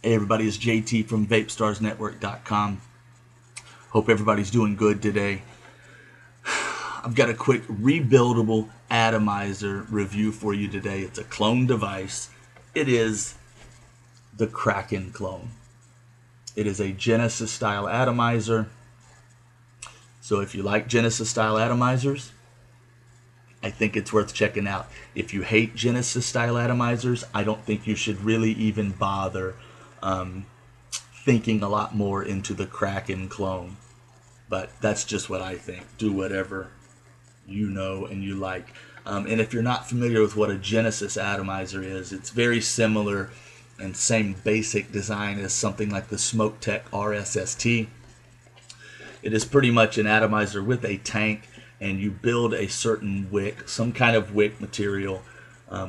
Hey everybody, it's JT from Vapestarsnetwork.com. Hope everybody's doing good today. I've got a quick rebuildable atomizer review for you today. It's a clone device. It is the Kraken clone. It is a Genesis style atomizer. So if you like Genesis style atomizers, I think it's worth checking out. If you hate Genesis style atomizers, I don't think you should really even bother thinking a lot more into the Kraken clone. But that's just what I think. Do whatever you know and you like. And if you're not familiar with what a Genesis atomizer is, it's very similar and same basic design as something like the SmokeTech RSST. It is pretty much an atomizer with a tank, and you build a certain wick, some kind of wick material,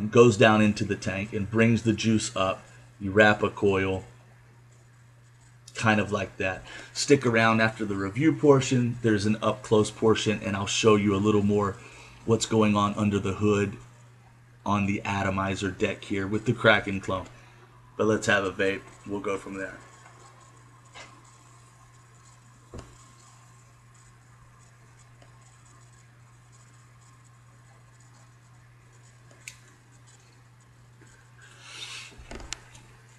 goes down into the tank and brings the juice up. You wrap a coil, kind of like that. Stick around after the review portion. There's an up close portion, and I'll show you a little more what's going on under the hood on the atomizer deck here with the Kraken clone. But let's have a vape. We'll go from there.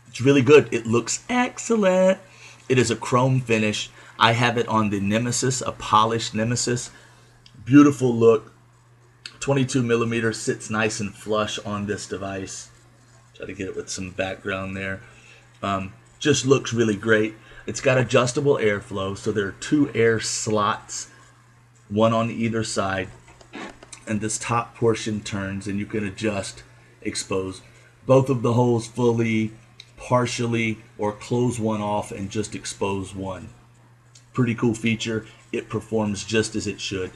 It's really good. It looks excellent. It is a chrome finish. I have it on the Nemesis, a polished Nemesis. Beautiful look. 22 millimeter, sits nice and flush on this device. Try to get it with some background there. Just looks really great. It's got adjustable airflow, so there are two air slots, one on either side, and this top portion turns and you can adjust, expose both of the holes fully, partially, or close one off and just expose one. Pretty cool feature. It performs just as it should.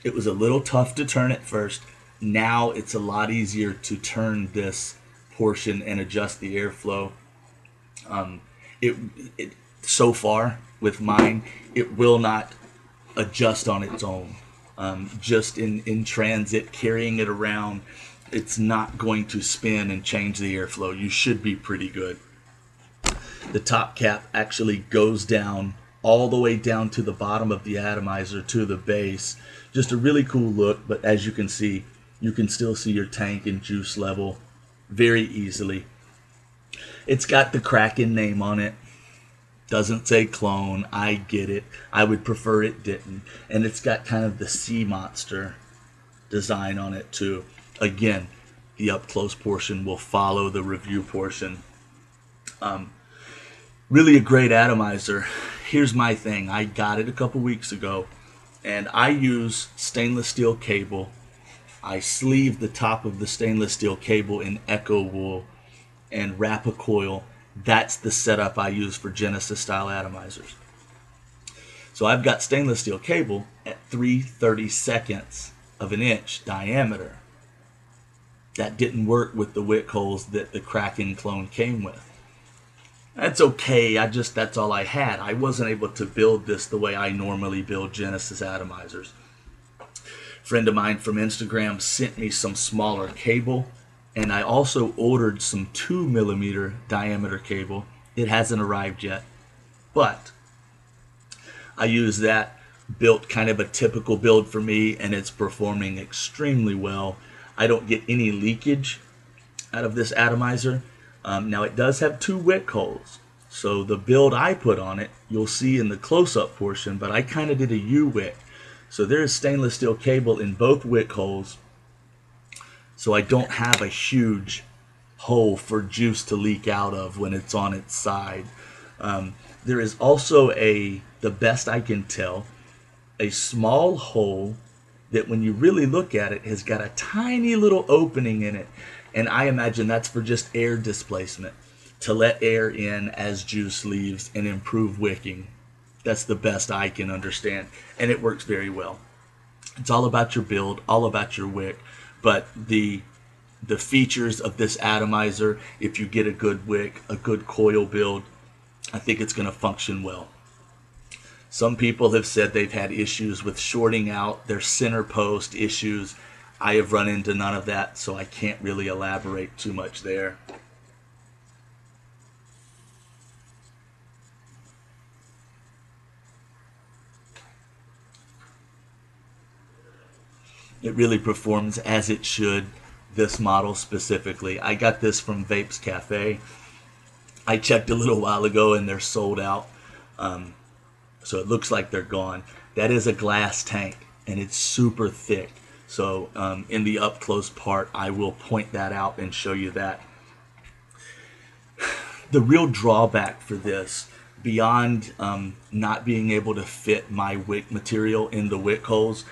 It was a little tough to turn at first. Now it's a lot easier to turn this portion and adjust the airflow. So far with mine, it will not adjust on its own. Just in transit, carrying it around, it's not going to spin and change the airflow. You should be pretty good. The top cap actually goes down all the way down to the bottom of the atomizer to the base. Just a really cool look, but as you can see, you can still see your tank and juice level very easily. It's got the Kraken name on it. Doesn't say clone. I get it. I would prefer it didn't. And it's got kind of the sea monster design on it too. Again, the up close portion will follow the review portion. Really a great atomizer. Here's my thing. I got it a couple weeks ago, and I use stainless steel cable. I sleeve the top of the stainless steel cable in Echo wool and wrap a coil. That's the setup I use for Genesis style atomizers. So I've got stainless steel cable at 3/32 of an inch diameter. That didn't work with the wick holes that the Kraken clone came with. That's okay. That's all I had. I wasn't able to build this the way I normally build Genesis atomizers. A friend of mine from Instagram sent me some smaller cable, and I also ordered some 2 millimeter diameter cable. It hasn't arrived yet, but I use that, built kind of a typical build for me, and it's performing extremely well. I don't get any leakage out of this atomizer. Now it does have 2 wick holes, so the build I put on it you'll see in the close-up portion, but I kind of did a U-wick, so there is stainless steel cable in both wick holes, so I don't have a huge hole for juice to leak out of when it's on its side. There is also the best I can tell, a small hole that when you really look at it has got a tiny little opening in it. And I imagine that's for just air displacement, to let air in as juice leaves and improve wicking. That's the best I can understand, and it works very well. It's all about your build, all about your wick, but the features of this atomizer, if you get a good wick, a good coil build, I think it's going to function well. Some people have said they've had issues with shorting out, their center post issues. I have run into none of that, so I can't really elaborate too much there. It really performs as it should, this model specifically. I got this from Vapes Cafe. I checked a little while ago and they're sold out. So it looks like they're gone. That is a glass tank and it's super thick. So in the up close part, I will point that out and show you that. The real drawback for this, beyond not being able to fit my wick material in the wick holes,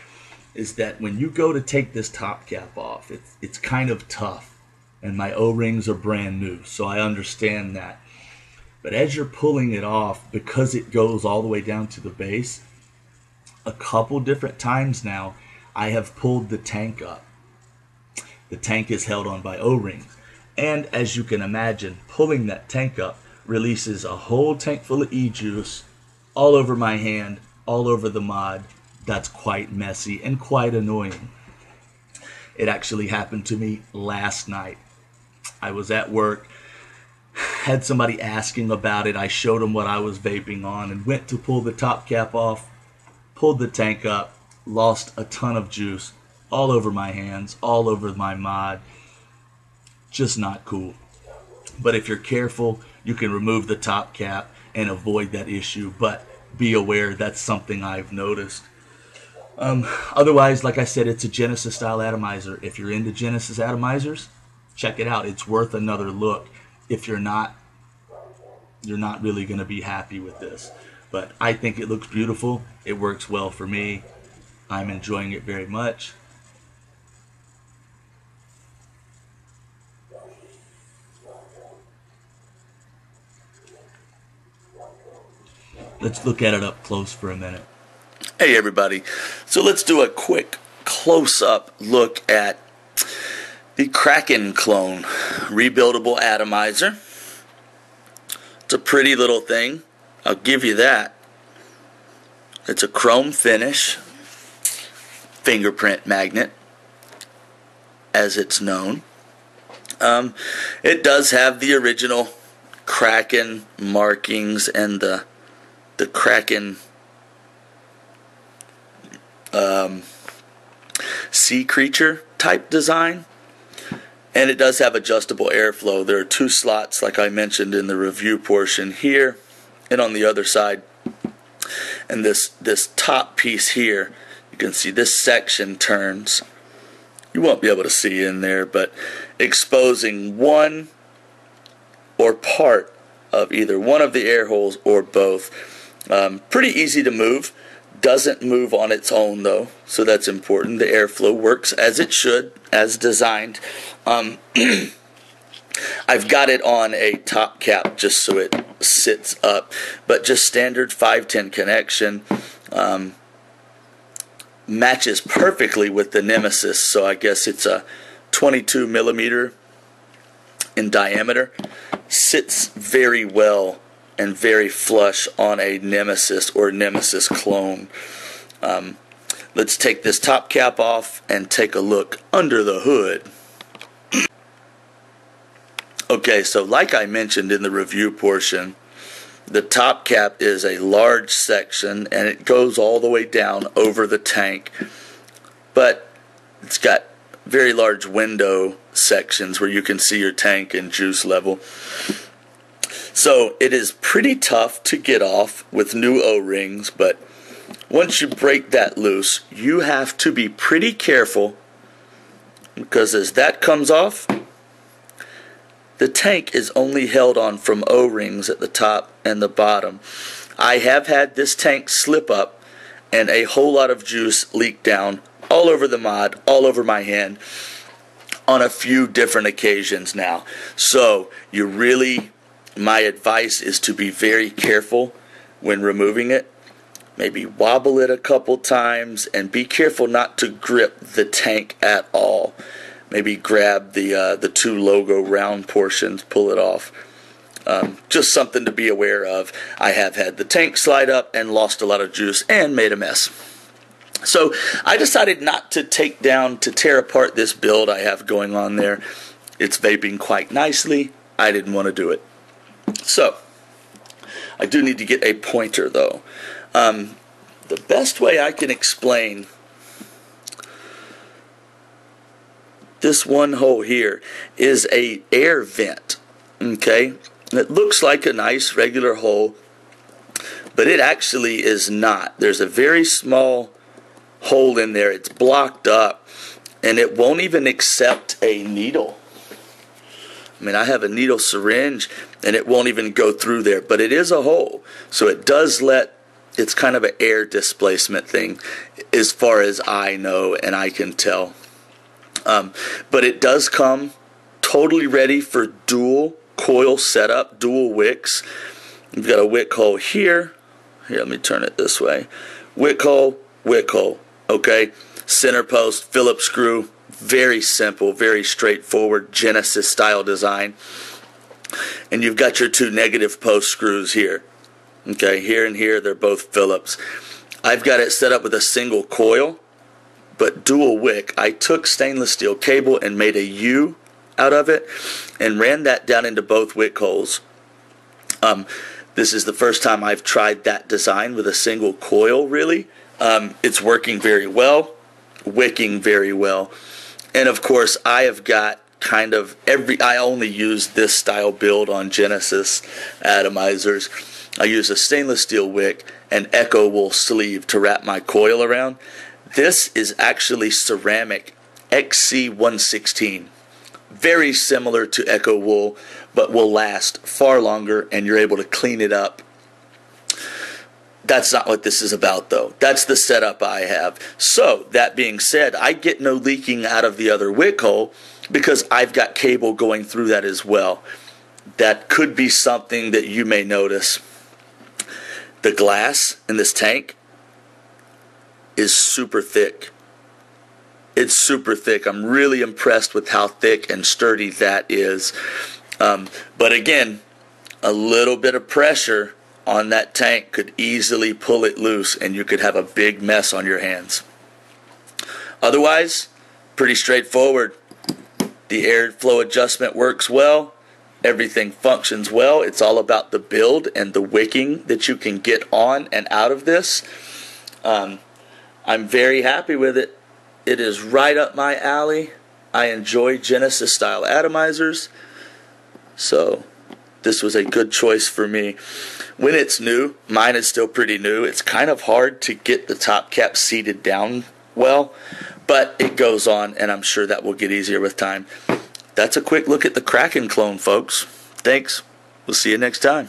is that when you go to take this top cap off, it's kind of tough, and my O-rings are brand new, so I understand that. But as you're pulling it off, because it goes all the way down to the base, a couple different times now, I have pulled the tank up. The tank is held on by O-rings. And as you can imagine, pulling that tank up releases a whole tank full of e-juice all over my hand, all over the mod. That's quite messy and quite annoying. It actually happened to me last night. I was at work, had somebody asking about it. I showed them what I was vaping on and went to pull the top cap off, pulled the tank up, lost a ton of juice all over my hands, all over my mod. Just not cool. But if you're careful, you can remove the top cap and avoid that issue. But be aware, that's something I've noticed. Otherwise, like I said, it's a Genesis style atomizer. If you're into Genesis atomizers, check it out. It's worth another look. If you're not really going to be happy with this. But I think it looks beautiful. It works well for me. I'm enjoying it very much. Let's look at it up close for a minute. Hey everybody, so let's do a quick close-up look at the Kraken clone rebuildable atomizer. It's a pretty little thing, I'll give you that. It's a chrome finish, fingerprint magnet, as it's known. It does have the original Kraken markings and the Kraken sea creature type design, and it does have adjustable airflow. There are two slots, like I mentioned in the review portion, here and on the other side. And this top piece here, you can see this section turns. You won't be able to see in there, but exposing one or part of either one of the air holes or both. Pretty easy to move. Doesn't move on its own though, so that's important. The airflow works as it should, as designed. I've got it on a top cap just so it sits up, but just standard 510 connection. Matches perfectly with the Nemesis, so I guess it's a 22 millimeter in diameter. Sits very well and very flush on a Nemesis or Nemesis clone. Let's take this top cap off and take a look under the hood. Okay, so like I mentioned in the review portion, the top cap is a large section and it goes all the way down over the tank, but it's got very large window sections where you can see your tank and juice level. So it is pretty tough to get off with new O-rings, but once you break that loose, you have to be pretty careful, because as that comes off, the tank is only held on from O-rings at the top and the bottom. I have had this tank slip up and a whole lot of juice leak down all over the mod, all over my hand, on a few different occasions now. So my advice is to be very careful when removing it. Maybe wobble it a couple times and be careful not to grip the tank at all. Maybe grab the two logo round portions, pull it off. Just something to be aware of. I have had the tank slide up and lost a lot of juice and made a mess. So I decided not to tear apart this build I have going on there. It's vaping quite nicely. I didn't want to do it. So I do need to get a pointer though. The best way I can explain this one hole here is a air vent. Okay, it looks like a nice regular hole, but it actually is not. There's a very small hole in there. It's blocked up, and it won't even accept a needle. I mean, I have a needle syringe, and it won't even go through there, but it is a hole. So it does it's kind of an air displacement thing as far as I know and I can tell. But it does come totally ready for dual coil setup, dual wicks. You've got a wick hole here. Here, let me turn it this way. Wick hole, okay? Center post, Phillips screw. Very simple, very straightforward Genesis style design. And you've got your two negative post screws here. Okay, here and here, they're both Phillips. I've got it set up with a single coil, but dual wick. I took stainless steel cable and made a U out of it and ran that down into both wick holes. This is the first time I've tried that design with a single coil, really. It's working very well, wicking very well. And of course, I have got kind of I only use this style build on Genesis atomizers. I use a stainless steel wick and echo wool sleeve to wrap my coil around. This is actually ceramic XC116. Very similar to echo wool, but will last far longer, and you're able to clean it up. That's not what this is about, though. That's the setup I have. So, that being said, I get no leaking out of the other wick hole because I've got cable going through that as well. That could be something that you may notice. The glass in this tank is super thick. It's super thick. I'm really impressed with how thick and sturdy that is. But again, a little bit of pressure on that tank could easily pull it loose, and you could have a big mess on your hands. Otherwise, pretty straightforward. The airflow adjustment works well. Everything functions well. It's all about the build and the wicking that you can get on and out of this. I'm very happy with it. It is right up my alley. I enjoy Genesis style atomizers. So this was a good choice for me. When it's new, mine is still pretty new. It's kind of hard to get the top cap seated down well, but it goes on, and I'm sure that will get easier with time. That's a quick look at the Kraken clone, folks. Thanks. We'll see you next time.